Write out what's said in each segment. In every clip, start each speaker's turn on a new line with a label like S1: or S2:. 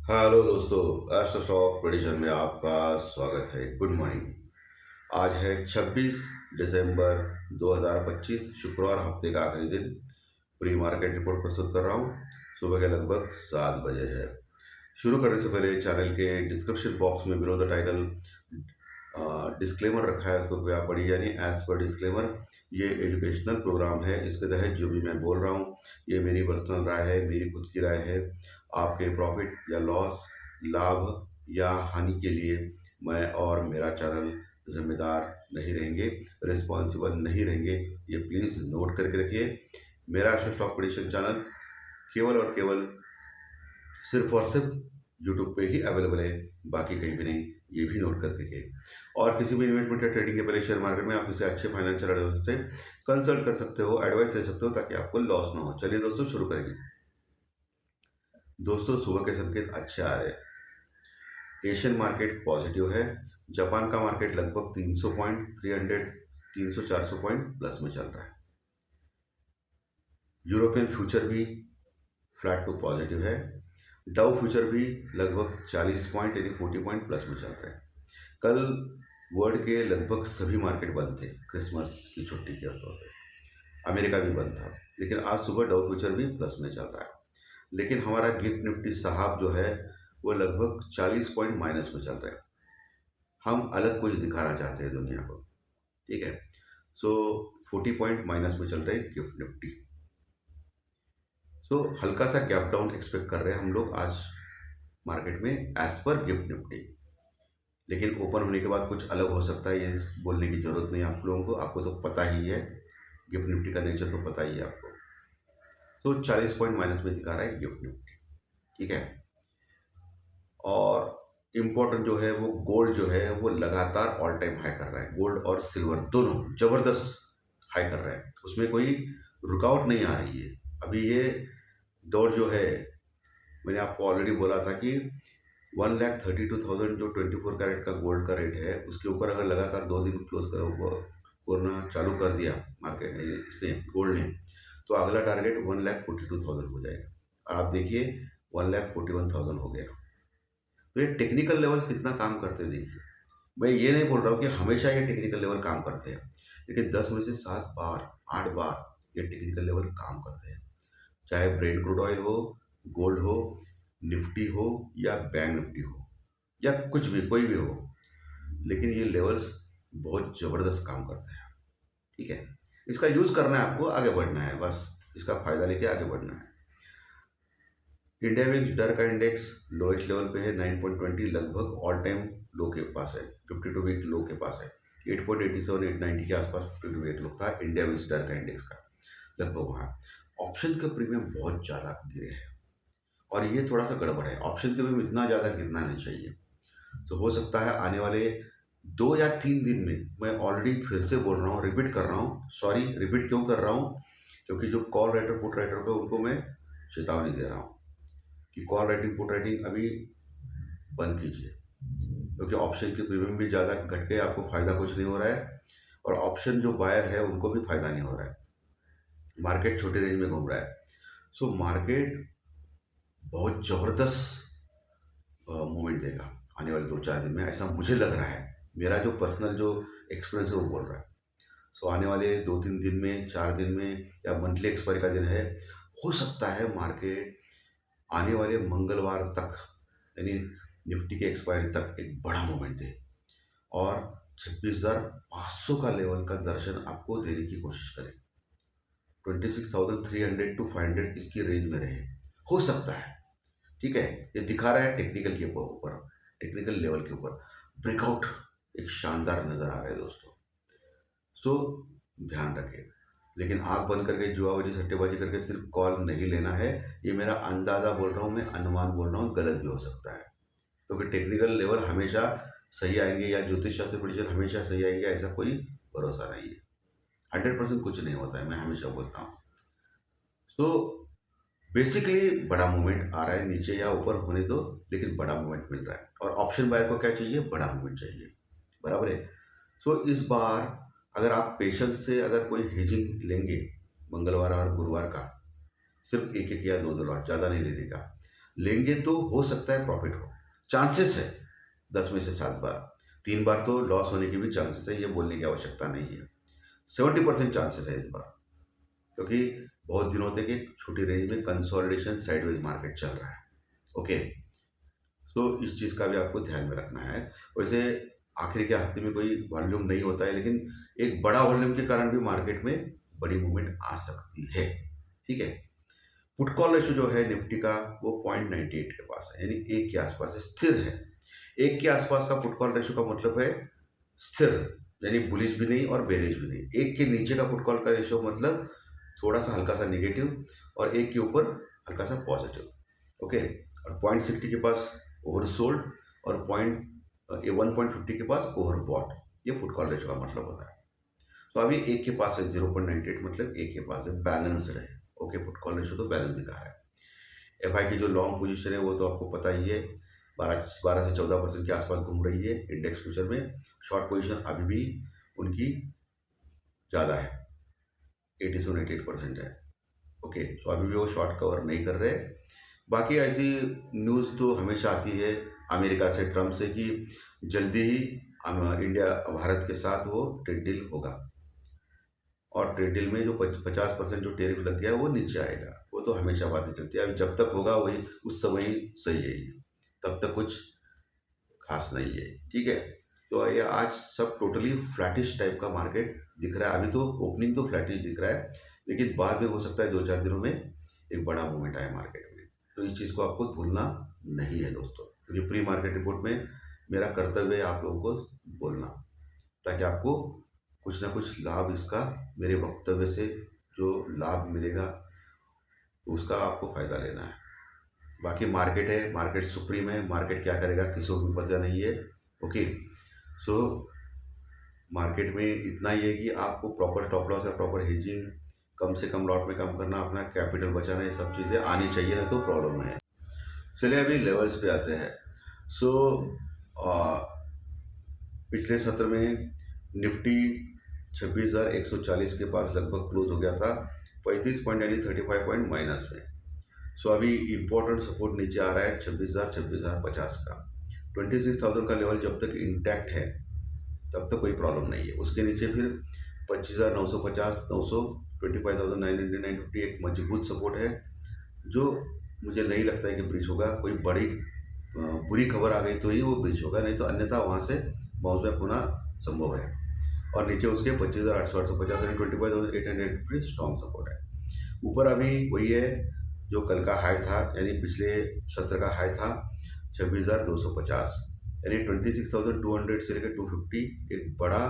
S1: Hello दोस्तों, astro stock prediction में आपका स्वागत है। Good morning. आज है 26 दिसंबर 2025, शुक्रवार, हफ्ते का आखिरी दिन। प्री मार्केट रिपोर्ट प्रस्तुत कर रहा हूँ। सुबह के लगभग 7 बजे है। शुरू करने से पहले चैनल के डिस्क्रिप्शन बॉक्स में बिलो द टाइटल डिस्क्लेमर रखा है, उसको कृपया पढ़िए। यानी एज पर डिस्क्लेमर, ये एजुकेशनल प्रोग्राम है। इसके तहत जो भी मैं बोल रहा हूँ ये मेरी पर्सनल राय है, मेरी खुद की राय है। आपके प्रॉफिट या लॉस, लाभ या हानि के लिए मैं और मेरा चैनल जिम्मेदार नहीं रहेंगे, रिस्पॉन्सिबल नहीं रहेंगे। ये प्लीज़ नोट करके रखिए। मेरा एस्ट्रो स्टॉक प्रेडिक्शन चैनल केवल और केवल सिर्फ और सिर्फ यूट्यूब पे ही अवेलेबल है, बाकी कहीं भी नहीं। ये भी नोट करके रखिए। और किसी भी इन्वेस्टमेंट या ट्रेडिंग के पहले शेयर मार्केट में आप किसी अच्छे फाइनेंशियल एडवाइजर से कंसल्ट कर सकते हो, एडवाइस ले सकते हो, ताकि आपको लॉस ना हो। चलिए दोस्तों, शुरू करेंगे। दोस्तों, सुबह के संकेत अच्छे आ रहे हैं। एशियन मार्केट पॉजिटिव है। जापान का मार्केट लगभग 300 पॉइंट, 300-400 पॉइंट प्लस में चल रहा है। यूरोपियन फ्यूचर भी फ्लैट टू पॉजिटिव है। डाउ फ्यूचर भी लगभग 40 पॉइंट यानी 40 पॉइंट प्लस में चल रहे हैं। कल वर्ल्ड के लगभग सभी मार्केट बंद थे क्रिसमस की छुट्टी के तौर पे। अमेरिका भी बंद था, लेकिन आज सुबह डाउ फ्यूचर भी प्लस में चल रहा है। लेकिन हमारा गिफ्ट निफ्टी साहब जो है वो लगभग 40 पॉइंट माइनस में चल रहे हैं। हम अलग कुछ दिखाना चाहते हैं दुनिया को, ठीक है। सो 40 पॉइंट माइनस में चल रहे हैं गिफ्ट निफ्टी। सो हल्का सा गैप डाउन एक्सपेक्ट कर रहे हैं हम लोग आज मार्केट में एज पर गिफ्ट निफ्टी। लेकिन ओपन होने के बाद कुछ अलग हो सकता है, ये बोलने की जरूरत नहीं आप लोगों को, आपको तो पता ही है। गिफ्ट निफ्टी का नेचर तो पता ही है आपको। सो 40 पॉइंट माइनस में दिखा रहा है गिफ्ट निफ्टी, ठीक है। और इम्पोर्टेंट जो है वो गोल्ड जो है वो लगातार ऑल टाइम हाई कर रहा है। गोल्ड और सिल्वर दोनों जबरदस्त हाई कर रहे हैं, उसमें कोई रुकावट नहीं आ रही है। अभी ये दौर जो है, मैंने आपको ऑलरेडी बोला था कि 1,32,000 जो 24 कैरेट का गोल्ड का रेट है, उसके ऊपर अगर लगातार 2 दिन क्लोज करना चालू कर दिया मार्केट ने, इसने गोल्ड ने, तो अगला टारगेट 1,42,000 हो जाएगा। और आप देखिए 1,41,000 हो गया। तो ये टेक्निकल लेवल्स कितना काम करते हैं देखिए। मैं ये नहीं बोल रहा हूँ कि हमेशा ये टेक्निकल लेवल काम करते हैं, लेकिन 10 में से 7 बार 8 बार ये टेक्निकल लेवल काम करते हैं। चाहे ब्रेंट क्रूड ऑयल हो, गोल्ड हो, निफ्टी हो या बैंक निफ्टी हो या कुछ भी, कोई भी हो, लेकिन ये लेवल्स बहुत ज़बरदस्त काम करते हैं, ठीक है। इसका यूज़ करना है, आपको आगे बढ़ना है, बस इसका फ़ायदा लेके आगे बढ़ना है। इंडिया विक्स डर का इंडेक्स लोएस्ट लेवल पे है 9.20, लगभग ऑल टाइम लो के पास है, 52 वीक लो के पास है। 8.87 890 के आसपास 52 वीक लो था इंडिया विक्स डर का इंडेक्स का, लगभग वहाँ। ऑप्शन का प्रीमियम बहुत ज़्यादा गिरे हैं और ये थोड़ा सा गड़बड़ है। ऑप्शन के प्रीमियम इतना ज़्यादा गिरना नहीं चाहिए। तो हो सकता है आने वाले 2 या 3 दिन में, मैं ऑलरेडी फिर से बोल रहा हूँ, रिपीट कर रहा हूँ, सॉरी रिपीट क्यों कर रहा हूँ, क्योंकि जो कॉल राइटर पुट राइटर पे उनको मैं चेतावनी दे रहा हूँ कि कॉल राइटिंग पुट राइटिंग अभी बंद कीजिए, क्योंकि ऑप्शन की प्रीमियम भी ज़्यादा घट के आपको फ़ायदा कुछ नहीं हो रहा है, और ऑप्शन जो बायर है उनको भी फ़ायदा नहीं हो रहा है। मार्केट छोटे रेंज में घूम रहा है। सो मार्केट बहुत ज़बरदस्त मूवमेंट देगा आने वाले 2-4 दिन में, ऐसा मुझे लग रहा है। मेरा जो पर्सनल जो एक्सपीरियंस है वो बोल रहा है। सो आने वाले 2-3 दिन में, 4 दिन में, या मंथली एक्सपायरी का दिन है, हो सकता है मार्केट आने वाले मंगलवार तक, यानी निफ्टी के एक्सपायरी तक एक बड़ा मूवमेंट दे और 26,500 का लेवल का दर्शन आपको देने की कोशिश करें। 26,300 टू 500 इसकी रेंज में रहे, हो सकता है, ठीक है। ये दिखा रहा है टेक्निकल के ऊपर, टेक्निकल लेवल के ऊपर ब्रेकआउट एक शानदार नज़र आ रहा है दोस्तों। सो ध्यान रखें, लेकिन आँख बंद करके जुआबाजी सट्टेबाजी करके सिर्फ कॉल नहीं लेना है। ये मेरा अंदाज़ा बोल रहा हूँ, मैं अनुमान बोल रहा हूँ, गलत भी हो सकता है, क्योंकि टेक्निकल लेवल हमेशा सही आएंगे या ज्योतिष शास्त्र प्रेडिक्शन हमेशा सही आएंगे, ऐसा कोई भरोसा नहीं है। 100% कुछ नहीं होता है, मैं हमेशा बोलता हूँ। सो बेसिकली बड़ा मूवमेंट आ रहा है, नीचे या ऊपर होने दो, लेकिन बड़ा मूवमेंट मिल रहा है। और ऑप्शन बायर को क्या चाहिए? बड़ा मूवमेंट चाहिए, बराबर है। सो इस बार अगर आप पेशेंस से अगर कोई हेजिंग लेंगे मंगलवार और गुरुवार का, सिर्फ एक एक या दो दो लॉट, ज़्यादा नहीं लेने का, लेंगे तो हो सकता है प्रॉफिट हो, चांसेस है 10 में से 7 बार, 3 बार तो लॉस होने के भी चांसेस है, ये बोलने की आवश्यकता नहीं है। 70% चांसेस है इस बार, क्योंकि बहुत दिनों तक एक छोटी रेंज में कंसोलिडेशन साइडवेज मार्केट चल रहा है। ओके, तो इस चीज़ का भी आपको ध्यान में रखना है। वैसे आखिर के हफ्ते में कोई वॉल्यूम नहीं होता है, लेकिन एक बड़ा वॉल्यूम के कारण भी मार्केट में बड़ी मूवमेंट आ सकती है। ठीक है, पुट कॉल रेशो जो है निफ्टी का वो 0.98 के पास है, यानी 1 के आसपास है, स्थिर है। 1 के आसपास का पुट कॉल रेशो का मतलब है स्थिर, यानी बुलिश भी नहीं और बेरिश भी नहीं। 1 के नीचे का पुट कॉल का रेशो मतलब थोड़ा सा हल्का सा नेगेटिव, और 1 के ऊपर हल्का सा पॉजिटिव। ओके, और 0.60 के पास ओवर सोल्ड, और 1.50 के पास ओवर बॉट, ये पुट कॉल रेशो का मतलब होता है। तो अभी 1 के पास है 0.98, मतलब 1 के पास है, बैलेंस्ड है। ओके, पुट कॉल रेशो तो बैलेंस दिखा रहा है। एफआई की जो लॉन्ग पोजीशन है वो तो आपको पता ही है, 12 से 14% के आसपास घूम रही है इंडेक्स फ्यूचर में। शॉर्ट पोजीशन अभी भी उनकी ज़्यादा है, 87-88% है। ओके, तो अभी भी वो शॉर्ट कवर नहीं कर रहे। बाकी ऐसी न्यूज़ तो हमेशा आती है अमेरिका से, ट्रम्प से, कि जल्दी ही इंडिया भारत के साथ वो ट्रेड डील होगा, और ट्रेड डील में जो 50% जो टेरिफ लग गया वो नीचे आएगा। वो तो हमेशा बातें चलती है, अभी जब तक होगा वही उस समय ही सही है ये, तब तक कुछ खास नहीं है। ठीक है, तो ये आज सब टोटली फ्लैटिश टाइप का मार्केट दिख रहा है। अभी तो ओपनिंग तो फ्लैटिश दिख रहा है, लेकिन बाद में हो सकता है 2-4 दिनों में एक बड़ा मूवमेंट आए मार्केट में। तो इस चीज़ को आपको भूलना नहीं है दोस्तों, क्योंकि प्री मार्केट रिपोर्ट में मेरा कर्तव्य है आप लोगों को बोलना, ताकि आपको कुछ ना कुछ लाभ इसका, मेरे वक्तव्य से जो लाभ मिलेगा उसका आपको फ़ायदा लेना है। बाकी मार्केट है, मार्केट सुप्रीम है, मार्केट क्या करेगा किसी को भी पता नहीं है। ओके, सो मार्केट में इतना ही है कि आपको प्रॉपर स्टॉप लॉस या प्रॉपर हेजिंग, कम से कम लॉट में काम करना, अपना कैपिटल बचाना, ये सब चीज़ें आनी चाहिए, नहीं तो प्रॉब्लम है। चलिए अभी लेवल्स पे आते हैं। सो पिछले सत्र में निफ्टी 26,140 के पास लगभग क्लोज हो गया था, 35 पॉइंट यानी 35 पॉइंट माइनस में। सो अभी इम्पोर्टेंट सपोर्ट नीचे आ रहा है 26,050 का। 26,000 का लेवल जब तक इंटैक्ट है तब तक कोई प्रॉब्लम नहीं है। उसके नीचे फिर 25,950, 900, 25,900, एक मजबूत सपोर्ट है, जो मुझे नहीं लगता है कि ब्रीच होगा। कोई बड़ी बुरी खबर आ गई तो ही वो ब्रीच होगा, नहीं तो अन्यथा वहाँ से बाउंस बैक होना संभव है। और नीचे उसके 25,850 यानी 25,800 स्ट्रॉन्ग सपोर्ट है। ऊपर अभी वही है जो कल का हाई था, यानी पिछले सत्र का हाई था 26,250, यानी 26,200 से लेकर 250 एक बड़ा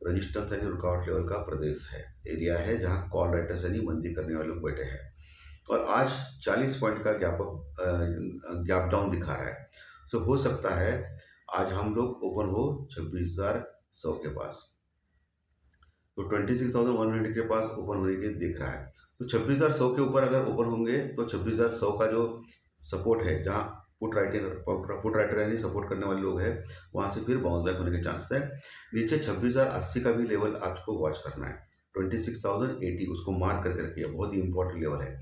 S1: रजिस्टेंस यानी रुकावट लेवल का प्रदेश है, एरिया है, जहां कॉल राइटर्स यानी मंदी करने वाले लोग बैठे हैं। और आज 40 पॉइंट का गैप डाउन दिखा रहा है। सो हो सकता है आज हम लोग ओपन हो 26,100 के पास, तो 26,100 के पास ओपन होने के दिख रहा है। तो 26,100 के ऊपर अगर ओपन होंगे तो 26,100 का जो सपोर्ट है, जहाँ पुट राइटर यानी सपोर्ट करने वाले लोग हैं, वहाँ से फिर बाउंस बैक होने के चांसेस है। नीचे 26,080 का भी लेवल आपको वॉच करना है, 26,080 उसको मार्क करके रखिए, बहुत ही इंपॉर्टेंट लेवल है।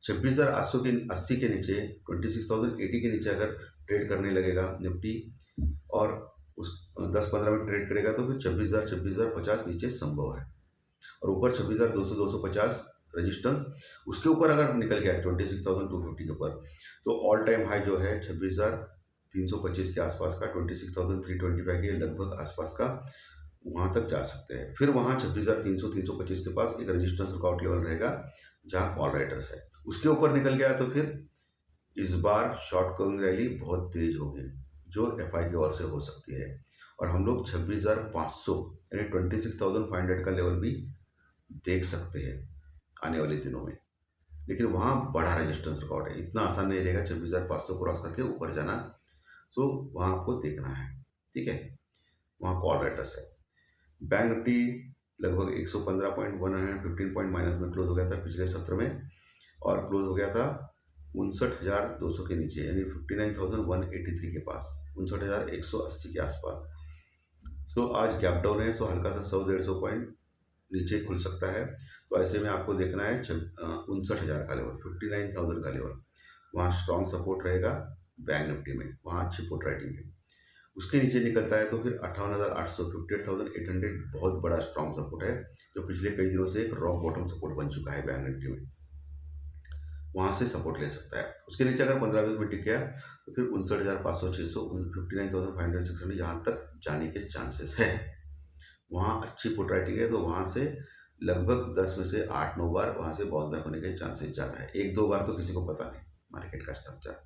S1: 26,880 के नीचे, 26,080 के नीचे अगर ट्रेड करने लगेगा निफ्टी और उस 10-15 मिनट ट्रेड करेगा तो फिर 26,050 नीचे संभव है। और ऊपर 26,200-250 रेजिस्टेंस, उसके ऊपर अगर निकल गया 26,250 के ऊपर, तो ऑल टाइम हाई जो है 26,325 के आसपास का, 26,325 के लगभग आसपास का, वहाँ तक जा सकते हैं। फिर वहाँ 26,300-325 के पास एक रेजिस्टेंस वर्कआउट लेवल रहेगा, जहाँ कॉल राइटर्स है। उसके ऊपर निकल गया तो फिर इस बार शॉर्ट कवरिंग रैली बहुत तेज होगी, जो एफआई की ओर से हो सकती है। और हम लोग 26,500 यानी 26,500 का लेवल भी देख सकते हैं आने वाले दिनों में। लेकिन वहाँ बड़ा रेजिस्टेंस रिकॉर्ड है, इतना आसान नहीं रहेगा 26,500 क्रॉस करके ऊपर जाना, तो वहाँ आपको देखना है। ठीक है, वहाँ कॉल राइटर्स है। बैंक निफ्टी लगभग 115 पॉइंट, 115 पॉइंट माइनस में क्लोज हो गया था पिछले सत्र में, और क्लोज हो गया था 59,200 के नीचे, यानी 59,183 के पास, 59,180 के आसपास। सो आज गैप डाउन है, सो हल्का सा 100-150 पॉइंट नीचे खुल सकता है। तो ऐसे में आपको देखना है 59,000 का लेवल, 59,000 का लेवल। वहाँ स्ट्रॉन्ग सपोर्ट रहेगा बैंक निफ्टी में, वहाँ अच्छी पुट राइटिंग है। उसके नीचे निकलता है तो फिर 58,800 58,800 बहुत बड़ा स्ट्रॉन्ग सपोर्ट है, जो पिछले कई दिनों से एक रॉक बॉटम सपोर्ट बन चुका है बैंक निफ्टी में, वहाँ से सपोर्ट ले सकता है। उसके नीचे अगर 15-20 मिनट टिक गया तो फिर 59,500 600 59,500 600 यहाँ तक जाने के चांसेस है। वहाँ अच्छी पुट राइटिंग है, तो वहाँ से लगभग 10 में से 8-9 बार वहाँ से बाउंस बैक होने के चांसेस ज़्यादा है। 1-2 बार तो किसी को पता नहीं मार्केट का स्ट्रक्चर।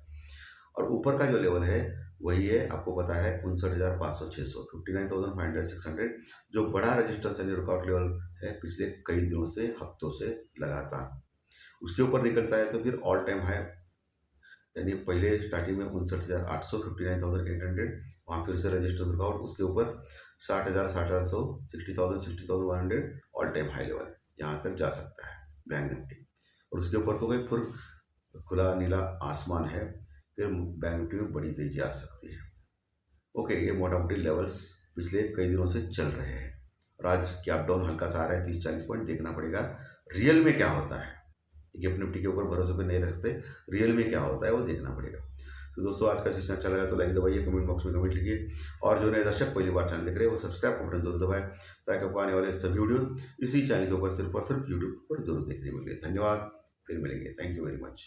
S1: और ऊपर का जो लेवल है वही है, आपको पता है 59,500 600 59,500 600, जो बड़ा रेजिस्टेंस यानी रुकआउट लेवल है पिछले कई दिनों से, हफ्तों से लगातार। उसके ऊपर निकलता है तो फिर ऑल टाइम हाई, यानी पहले स्टार्टिंग में 59,800 59,800, वहाँ फिर से रजिस्टर रुकआउट, उसके ऊपर 60,000 60,100 60,000 60,100 ऑल टाइम हाई लेवल, यहाँ तक जा सकता है बैंक निफ्टी। और उसके ऊपर तो कोई फिर खुला नीला आसमान है, फिर बैंक निफ्टी में बड़ी तेजी आ सकती है। ओके, ये मोटा मोटी लेवल्स पिछले कई दिनों से चल रहे हैं, और आज गैप डाउन हल्का सा आ रहा है 30-40 पॉइंट, देखना पड़ेगा रियल में क्या होता है। गिफ्ट निफ्टी के ऊपर भरोसे पे नहीं रखते, रियल में क्या होता है वो देखना पड़ेगा। तो दोस्तों, आज का सेशन अच्छा लगा तो लाइक दबाइए, कमेंट बॉक्स में कमेंट लिखिए, और जो नए दर्शक पहली बार चैनल देख रहे हैं वो सब्सक्राइब का बटन जरूर दबाएं, ताकि आपको आने वाले सभी वीडियो इसी चैनल के ऊपर सिर्फ और सिर्फ यूट्यूब पर जरूर देखने मिले। धन्यवाद, फिर मिलेंगे। Thank you very much.